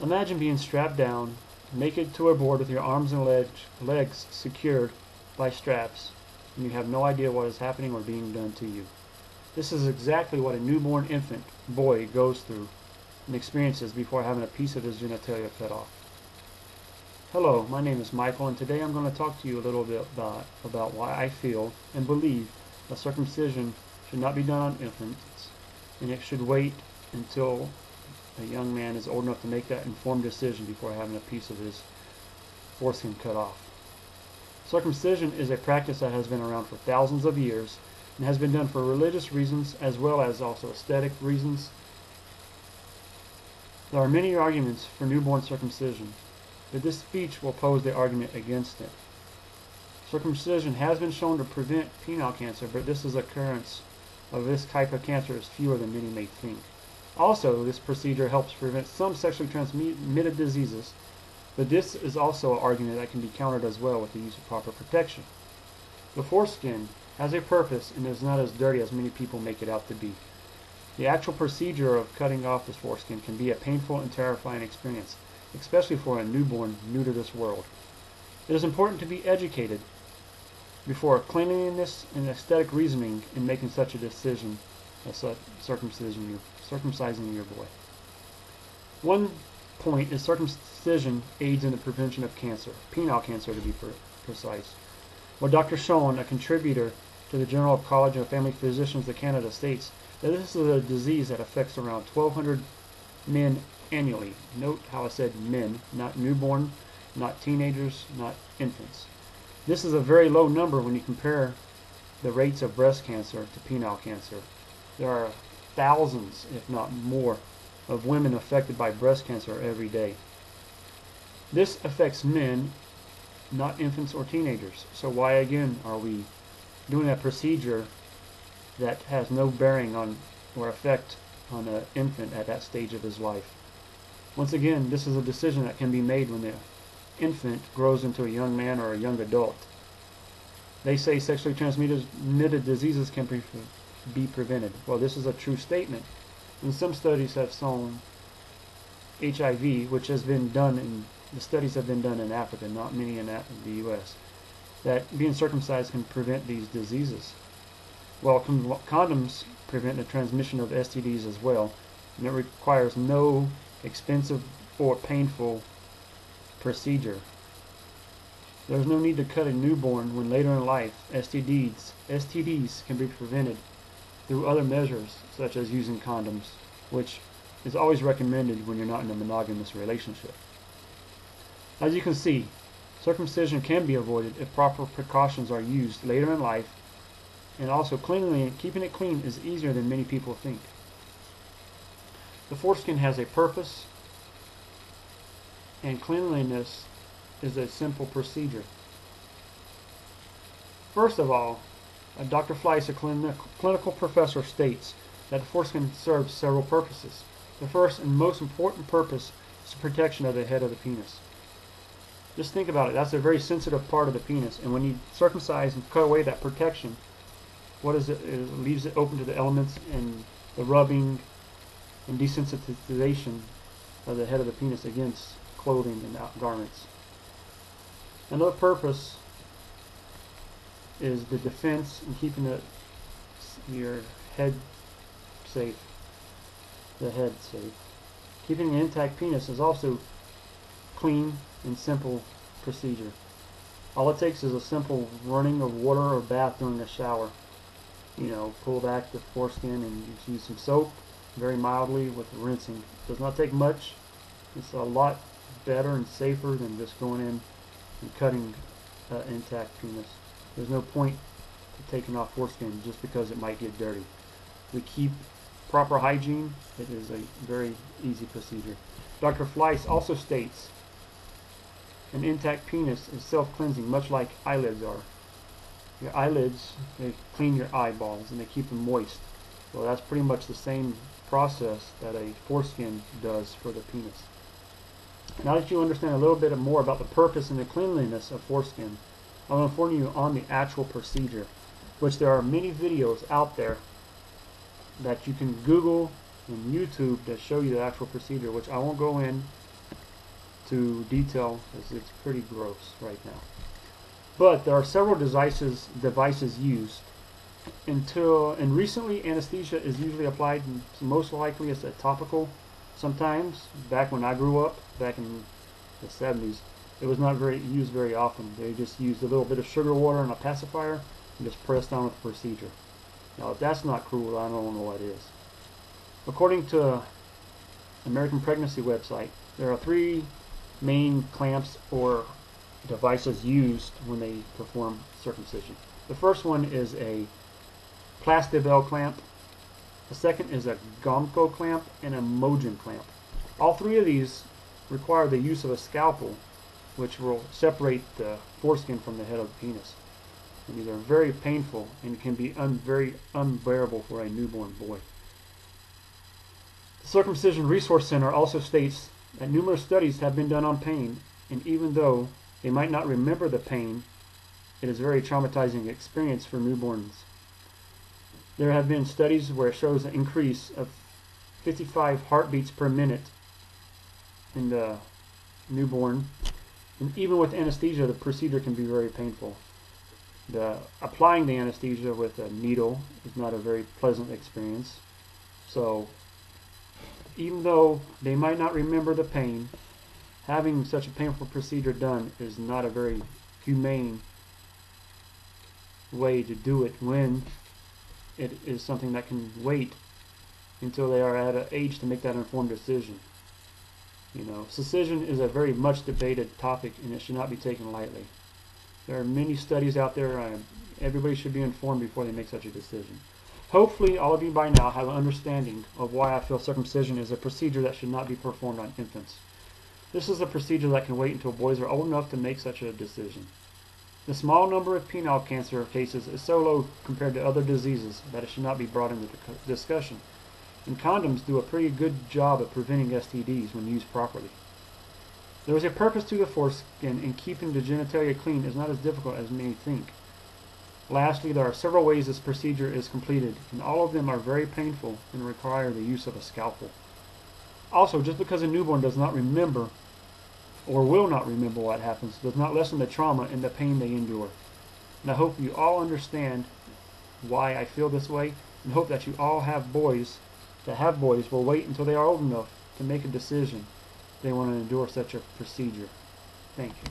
Imagine being strapped down, naked to a board with your arms and legs secured by straps, and you have no idea what is happening or being done to you. This is exactly what a newborn infant boy goes through and experiences before having a piece of his genitalia cut off. Hello, my name is Michael, and today I'm going to talk to you a little bit about why I feel and believe that circumcision should not be done on infants, and it should wait until a young man is old enough to make that informed decision before having a piece of his foreskin cut off. Circumcision is a practice that has been around for thousands of years and has been done for religious reasons as well as also aesthetic reasons. There are many arguments for newborn circumcision, but this speech will pose the argument against it. Circumcision has been shown to prevent penile cancer, but this occurrence of this type of cancer is fewer than many may think. Also, this procedure helps prevent some sexually transmitted diseases, but this is also an argument that can be countered as well with the use of proper protection. The foreskin has a purpose and is not as dirty as many people make it out to be. The actual procedure of cutting off this foreskin can be a painful and terrifying experience, especially for a newborn new to this world. It is important to be educated before cleanliness and aesthetic reasoning in making such a decision as circumcising your boy. One point is circumcision aids in the prevention of cancer, penile cancer to be precise. Well, Dr. Schoen, a contributor to the Journal of College of Family Physicians of Canada, states that this is a disease that affects around 1,200 men annually. Note how I said men, not newborn, not teenagers, not infants. This is a very low number when you compare the rates of breast cancer to penile cancer. There are thousands, if not more, of women affected by breast cancer every day. This affects men, not infants or teenagers. So why again are we doing a procedure that has no bearing on or effect on an infant at that stage of his life? Once again, this is a decision that can be made when the infant grows into a young man or a young adult. They say sexually transmitted diseases can be prevented. Well, this is a true statement. And some studies have shown HIV, which has been done the studies have been done in Africa, not many in the U.S., that being circumcised can prevent these diseases. Well, condoms prevent the transmission of STDs as well, and it requires no expensive or painful procedure. There's no need to cut a newborn when later in life STDs can be prevented through other measures such as using condoms, which is always recommended when you're not in a monogamous relationship. As you can see, circumcision can be avoided if proper precautions are used later in life, and also keeping it clean is easier than many people think. The foreskin has a purpose, and cleanliness is a simple procedure. First of all, Dr. Fleiss, a clinical professor, states that the foreskin serves several purposes. The first and most important purpose is the protection of the head of the penis. Just think about it. That's a very sensitive part of the penis, and when you circumcise and cut away that protection, what is it? It leaves it open to the elements and the rubbing and desensitization of the head of the penis against clothing and garments. Another purpose is the defense and keeping your head safe. The head safe. Keeping an intact penis is also clean and simple procedure. All it takes is a simple running of water or bath during a shower. Pull back the foreskin and use some soap very mildly with rinsing. It does not take much. It's a lot better and safer than just going in and cutting an intact penis. There's no point to taking off foreskin just because it might get dirty. We keep proper hygiene. It is a very easy procedure. Dr. Fleiss also states an intact penis is self-cleansing, much like eyelids are. Your eyelids, they clean your eyeballs and they keep them moist. So that's pretty much the same process that a foreskin does for the penis. Now that you understand a little bit more about the purpose and the cleanliness of foreskin, I'll inform you on the actual procedure, which there are many videos out there that you can Google and YouTube that show you the actual procedure, which I won't go in to detail, as it's pretty gross right now. But there are several devices used. And recently, anesthesia is usually applied, and most likely it's a topical. Sometimes, back when I grew up, back in the 70s, it was not used very often. They just used a little bit of sugar water and a pacifier and just pressed on with the procedure. Now, if that's not cruel, I don't know what is. According to American Pregnancy website, there are 3 main clamps or devices used when they perform circumcision. The first one is a Plastibell clamp. The second is a Gomco clamp and a Mogen clamp. All 3 of these require the use of a scalpel, which will separate the foreskin from the head of the penis. And these are very painful and can be very unbearable for a newborn boy. The Circumcision Resource Center also states that numerous studies have been done on pain, and even though they might not remember the pain, it is a very traumatizing experience for newborns. There have been studies where it shows an increase of 55 heartbeats per minute in the newborn. And even with anesthesia, the procedure can be very painful. Applying the anesthesia with a needle is not a very pleasant experience. So even though they might not remember the pain, having such a painful procedure done is not a very humane way to do it when it is something that can wait until they are at an age to make that informed decision. You know, circumcision is a very much debated topic, and it should not be taken lightly. There are many studies out there. Everybody should be informed before they make such a decision. Hopefully, all of you by now have an understanding of why I feel circumcision is a procedure that should not be performed on infants. This is a procedure that can wait until boys are old enough to make such a decision. The small number of penile cancer cases is so low compared to other diseases that it should not be brought into discussion. And condoms do a pretty good job of preventing STDs when used properly. There is a purpose to the foreskin, and keeping the genitalia clean is not as difficult as many think. Lastly, there are several ways this procedure is completed, and all of them are very painful and require the use of a scalpel. Also, just because a newborn does not remember or will not remember what happens does not lessen the trauma and the pain they endure. And I hope you all understand why I feel this way, and hope that you all have boys will wait until they are old enough to make a decision if they want to endure such a procedure. Thank you.